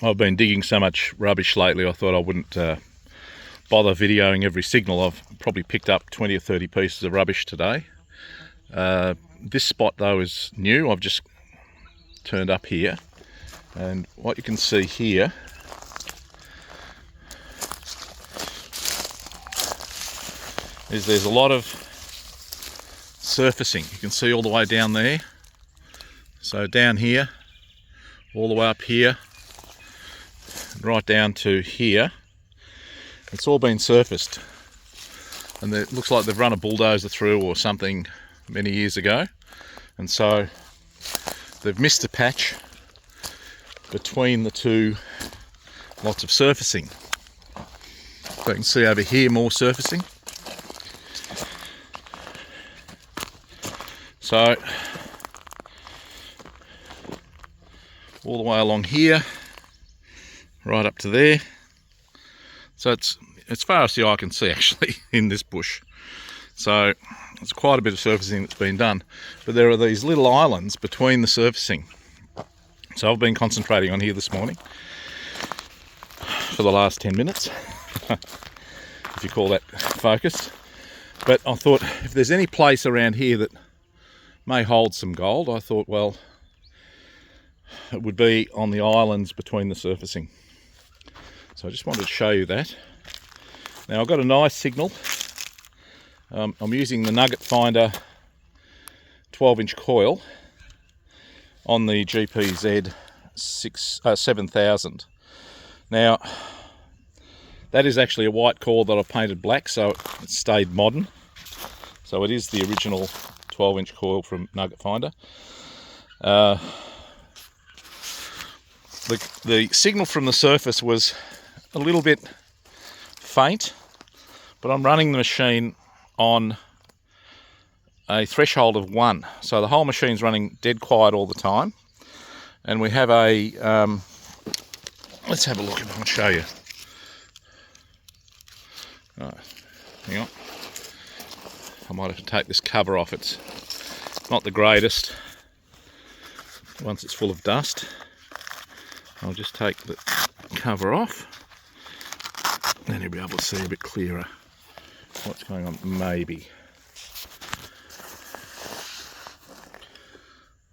I've been digging so much rubbish lately, I thought I wouldn't bother videoing every signal. I've probably picked up 20 or 30 pieces of rubbish today. This spot though is new. I've just turned up here, and what you can see here is there's a lot of surfacing. You can see all the way down there. So down here, all the way up here, right down to here, it's all been surfaced. And it looks like they've run a bulldozer through or something many years ago. And so they've missed a patch between the two lots of surfacing. So you can see over here more surfacing. So all the way along here, right up to there. So it's as far as the eye can see actually in this bush. So it's quite a bit of surfacing that's been done. But there are these little islands between the surfacing. So I've been concentrating on here this morning for the last 10 minutes, if you call that focused. But I thought if there's any place around here that may hold some gold, I thought, well, it would be on the islands between the surfacing. So I just wanted to show you that. Now I've got a nice signal. I'm using the Nugget Finder 12-inch coil on the GPZ 7000. Now that is actually a white coil that I've painted black, so it stayed modern. So it is the original 12-inch coil from Nugget Finder. The signal from the surface was a little bit faint, but I'm running the machine on a threshold of 1, so the whole machine's running dead quiet all the time. And we have a let's have a look if I can show you. Right, hang on, I might have to take this cover off. It's not the greatest once it's full of dust. I'll just take the cover off, then you'll be able to see a bit clearer what's going on, maybe.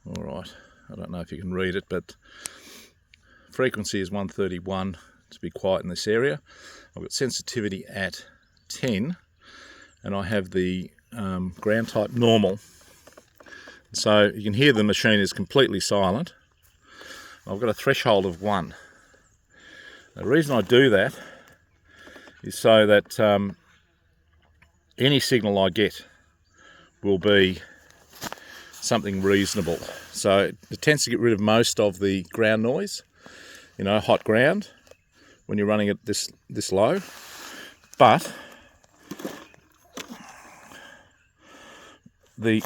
Alright, I don't know if you can read it, but frequency is 131 to be quiet in this area. I've got sensitivity at 10, and I have the ground type normal. So you can hear the machine is completely silent. I've got a threshold of 1. The reason I do that is so that any signal I get will be something reasonable. So it tends to get rid of most of the ground noise, you know, hot ground, when you're running it this low. But the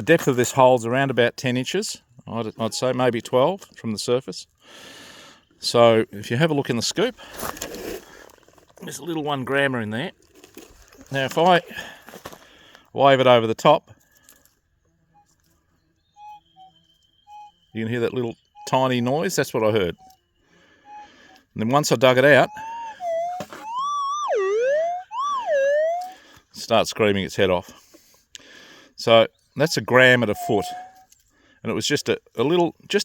depth of this hole's around about 10 inches. I'd say maybe 12 from the surface. So if you have a look in the scoop, there's a little 1 grammer in there. Now if I wave it over the top, you can hear that little tiny noise. That's what I heard. And then once I dug it out, it starts screaming its head off. So that's a gram at a foot. And it was just a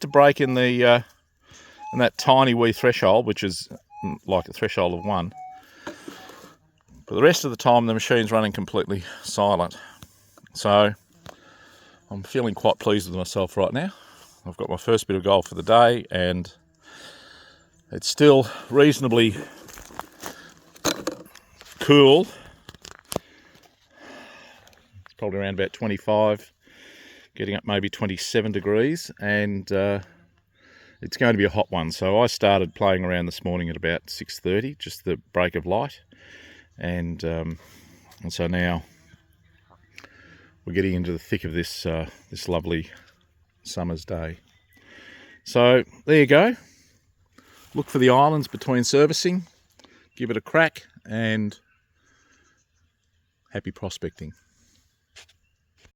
break in the in that tiny wee threshold, which is like a threshold of 1. But the rest of the time the machine's running completely silent. So I'm feeling quite pleased with myself right now. I've got my first bit of gold for the day, and it's still reasonably cool. It's probably around about 25, getting up maybe 27 degrees, and it's going to be a hot one. So I started playing around this morning at about 6:30, just the break of light, and so now we're getting into the thick of this this lovely summer's day. So there you go. Look for the islands between servicing, give it a crack, and happy prospecting.